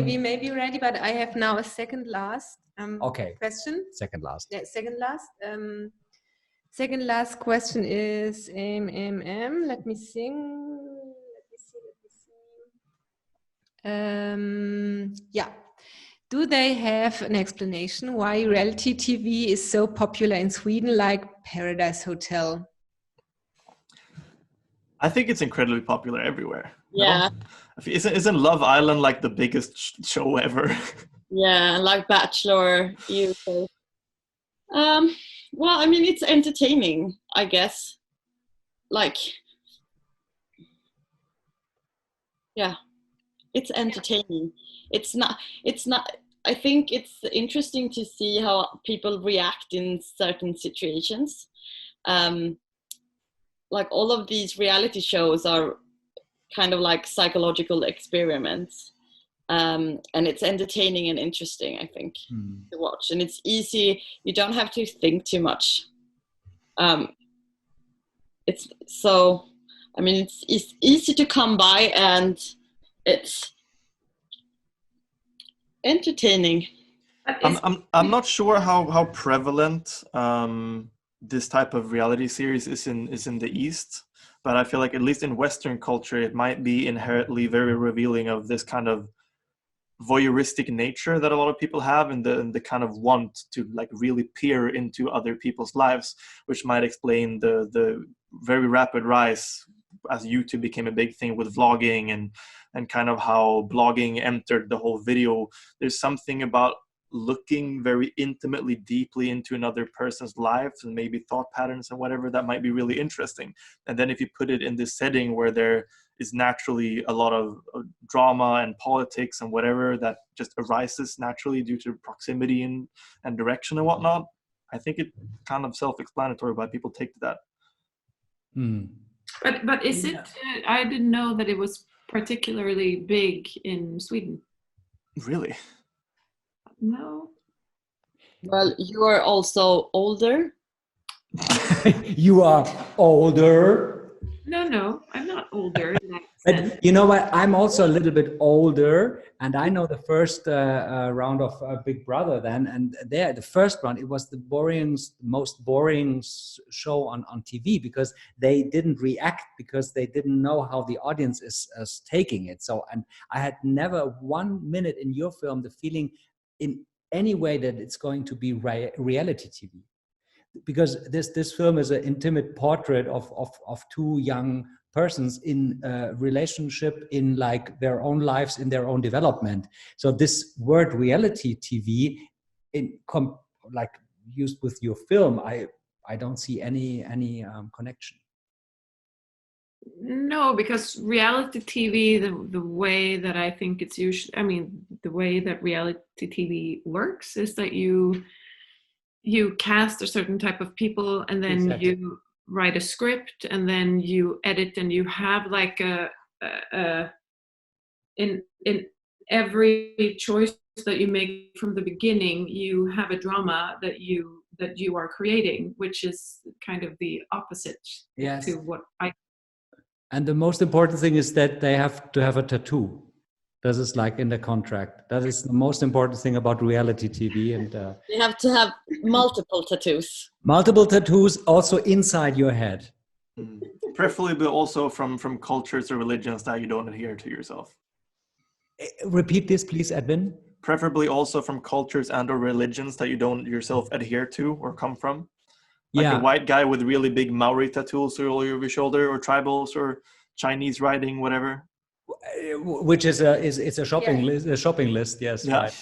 We may be ready, but I have now a second last question. Second last. Yeah, second last. Second last question is Let me see. Do they have an explanation why reality TV is so popular in Sweden, like Paradise Hotel? I think it's incredibly popular everywhere. Yeah. No? Isn't Love Island like the biggest show ever? Yeah, like Bachelor, UK. Well, I mean, it's entertaining, I guess. It's entertaining. It's not, I think it's interesting to see how people react in certain situations. Like all of these reality shows are kind of like psychological experiments. And it's entertaining and interesting, I think, to watch. And it's easy. You don't have to think too much. It's easy to come by, and it's entertaining. I'm not sure how prevalent this type of reality series is in the East, but I feel like at least in Western culture, it might be inherently very revealing of this kind of voyeuristic nature that a lot of people have, and the kind of want to like really peer into other people's lives, which might explain the very rapid rise as YouTube became a big thing with vlogging and kind of how blogging entered the whole video. There's something about looking very intimately, deeply into another person's lives and maybe thought patterns and whatever that might be really interesting. And then if you put it in this setting where there is naturally a lot of drama and politics and whatever that just arises naturally due to proximity and direction and whatnot, I think it kind of self-explanatory why people take to that. But is it? I didn't know that it was particularly big in Sweden. Really? No. Well, you are also older. You are older. No, I'm not older. But you know what? I'm also a little bit older, and I know the first round of Big Brother then, and there, the first round, it was the most boring show on TV because they didn't react because they didn't know how the audience is taking it. So, and I had never 1 minute in your film the feeling in any way that it's going to be reality TV. Because this film is an intimate portrait of two young persons in a relationship, in like their own lives, in their own development. So this word reality TV, like used with your film, I don't see any connection. No, because reality TV, the way that I think it's usually, I mean, the way that reality TV works is that you cast a certain type of people, and then Exactly. you write a script, and then you edit, and you have like in every choice that you make from the beginning, you have a drama that you are creating, which is kind of the opposite Yes. to what I. And the most important thing is that they have to have a tattoo. This is like in the contract. That is the most important thing about reality TV. And You have to have multiple tattoos. multiple tattoos also inside your head. Preferably, but also from cultures or religions that you don't adhere to yourself. Repeat this, please, Edvin. Preferably also from cultures and or religions that you don't yourself adhere to or come from. Like Yeah. a white guy with really big Maori tattoos all over your shoulder, or tribals, or Chinese writing, whatever. Which is a shopping list. A shopping list. Yes, Yeah. right.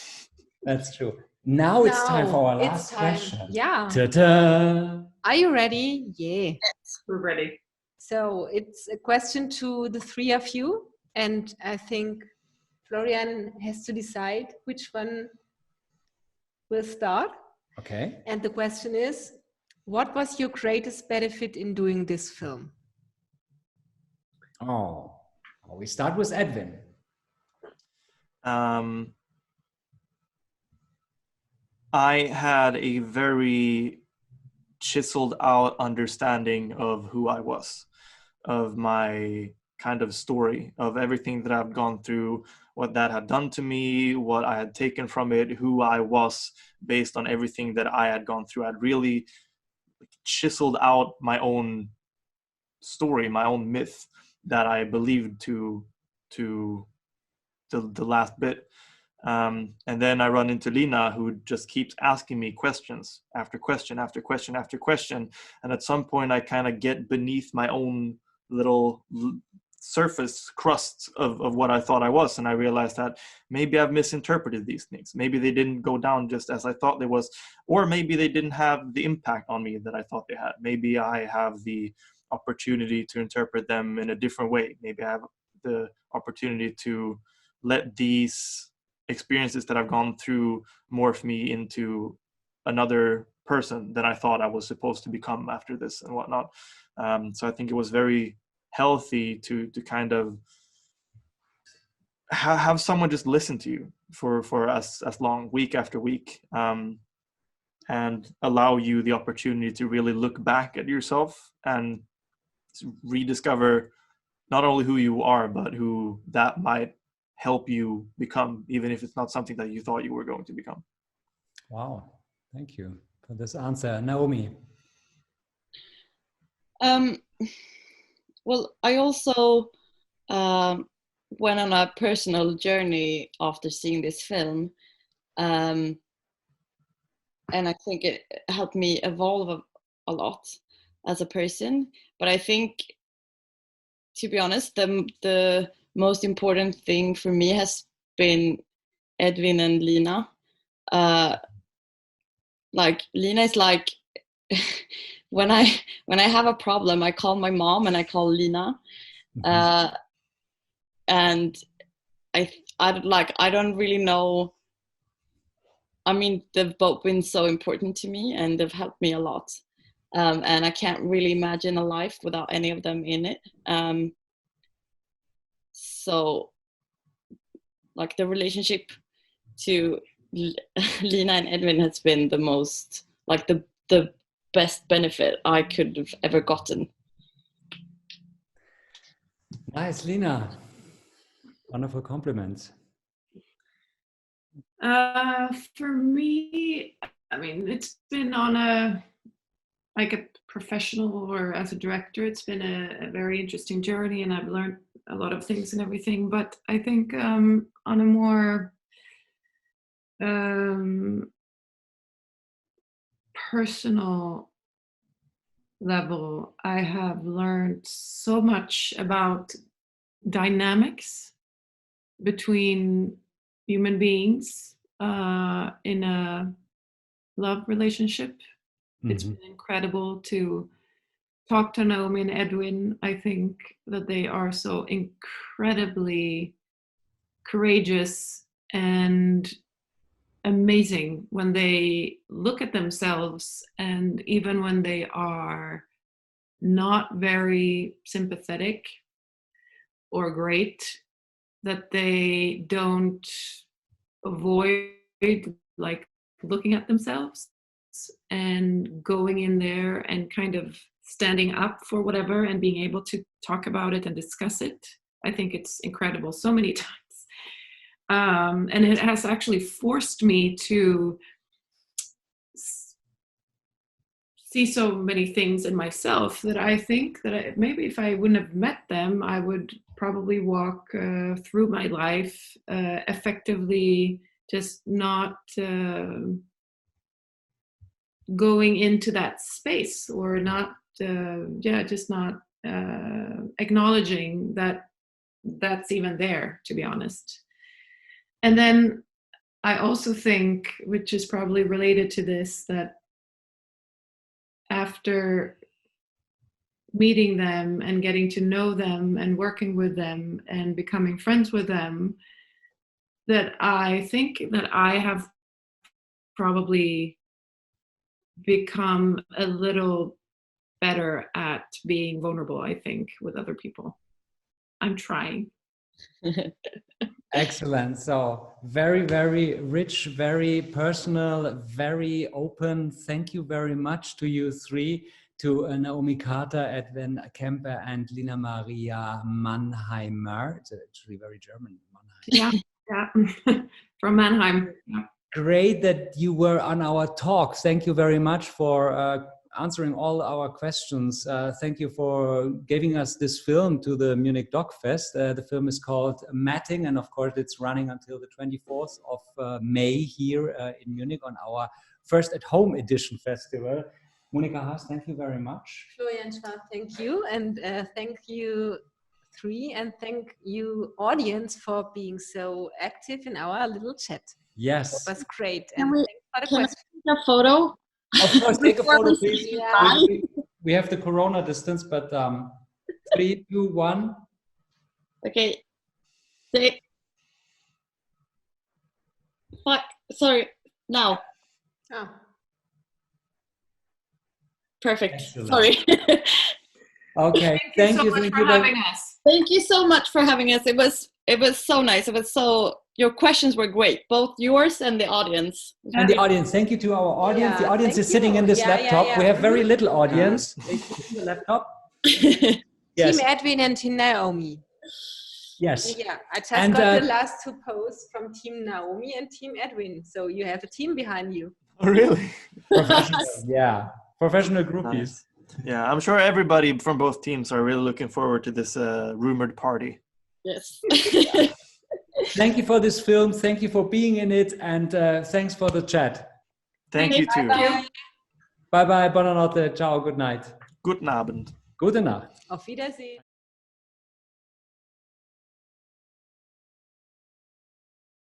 That's true. Now it's time for our last question. Yeah. Ta-da! Are you ready? Yeah. We're ready. So it's a question to the three of you, and I think Florian has to decide which one will start. Okay. And the question is, what was your greatest benefit in doing this film? Oh, we start with Edvin. I had a very chiseled out understanding of who I was, of my kind of story, of everything that I've gone through, what that had done to me, what I had taken from it, who I was based on everything that I had gone through. I'd really chiseled out my own story, my own myth that I believed to the last bit. And then I run into Lina, who just keeps asking me questions after question after question after question. And at some point, I kind of get beneath my own little surface crust of what I thought I was. And I realized that maybe I've misinterpreted these things. Maybe they didn't go down just as I thought they was, or maybe they didn't have the impact on me that I thought they had. Maybe I have the opportunity to interpret them in a different way. Maybe I have the opportunity to let these experiences that I've gone through morph me into another person than I thought I was supposed to become after this and whatnot. So I think it was very healthy to kind of have someone just listen to you for as long, week after week, and allow you the opportunity to really look back at yourself and rediscover not only who you are, but who that might help you become, even if it's not something that you thought you were going to become. Wow. Thank you for this answer. Naomi. Well, I also went on a personal journey after seeing this film. And I think it helped me evolve a lot as a person. But I think, to be honest, the most important thing for me has been Edvin and Lina. Like Lina is like when I have a problem, I call my mom and I call Lina. And I don't really know. I mean, they've both been so important to me and they've helped me a lot. And I can't really imagine a life without any of them in it. So like the relationship to Lina and Edvin has been the most, like the best benefit I could have ever gotten. Nice, Lina. Wonderful compliments. For me, I mean, it's been on a professional or as a director, it's been a very interesting journey, and I've learned a lot of things and everything. But I think on a more personal level, I have learned so much about dynamics between human beings in a love relationship. It's been incredible to talk to Naomi and Edwin, I think that they are so incredibly courageous and amazing when they look at themselves, and even when they are not very sympathetic or great, that they don't avoid like looking at themselves and going in there and kind of standing up for whatever and being able to talk about it and discuss it. I think it's incredible so many times. And it has actually forced me to see so many things in myself that I think that maybe if I wouldn't have met them, I would probably walk through my life effectively, just not going into that space, or not, just not acknowledging that that's even there, to be honest. And then I also think, which is probably related to this, that after meeting them and getting to know them and working with them and becoming friends with them, that I think that I have probably become a little better at being vulnerable, I think, with other people. I'm trying. Excellent. So very, very rich, very personal, very open. Thank you very much to you three, to Naomi Carter, Edvin Kempe, and Lina Maria Mannheimer. It's actually very German. Mannheim. Yeah. From Mannheim. Yeah. Great that you were on our talk. Thank you very much for answering all our questions. Thank you for giving us this film to the Munich DOK.fest. The film is called MATING, and of course it's running until the 24th of May here in Munich on our first at-home edition festival. Monika, Haas, thank you very much. Florian, Schwarz, thank you. And thank you three, and thank you audience for being so active in our little chat. Yes. It was great. Can And we thanks for the question. take a photo? Of course, take a photo, please. Yeah. We have the Corona distance, but 3, 2, 1. Okay. Sorry. Now. Oh. Perfect. Excellent. Sorry. Okay. Thank you so much for having us. Thank you so much for having us. It was so nice. Your questions were great, both yours and the audience. And the audience, thank you to our audience. Yeah, the audience is sitting in this laptop. We have very little audience. They sit in the laptop. Yes. Team Edwin and Team Naomi. Yes. Yeah, I just got the last 2 posts from Team Naomi and Team Edwin. So you have a team behind you. Oh, really? Professional, yeah. Professional groupies. Nice. Yeah, I'm sure everybody from both teams are really looking forward to this rumored party. Yes. Thank you for this film. Thank you for being in it. And thanks for the chat. Thank you too. Bye-bye. Buonanotte. Ciao. Good night. Guten Abend. Gute Nacht. Auf Wiedersehen.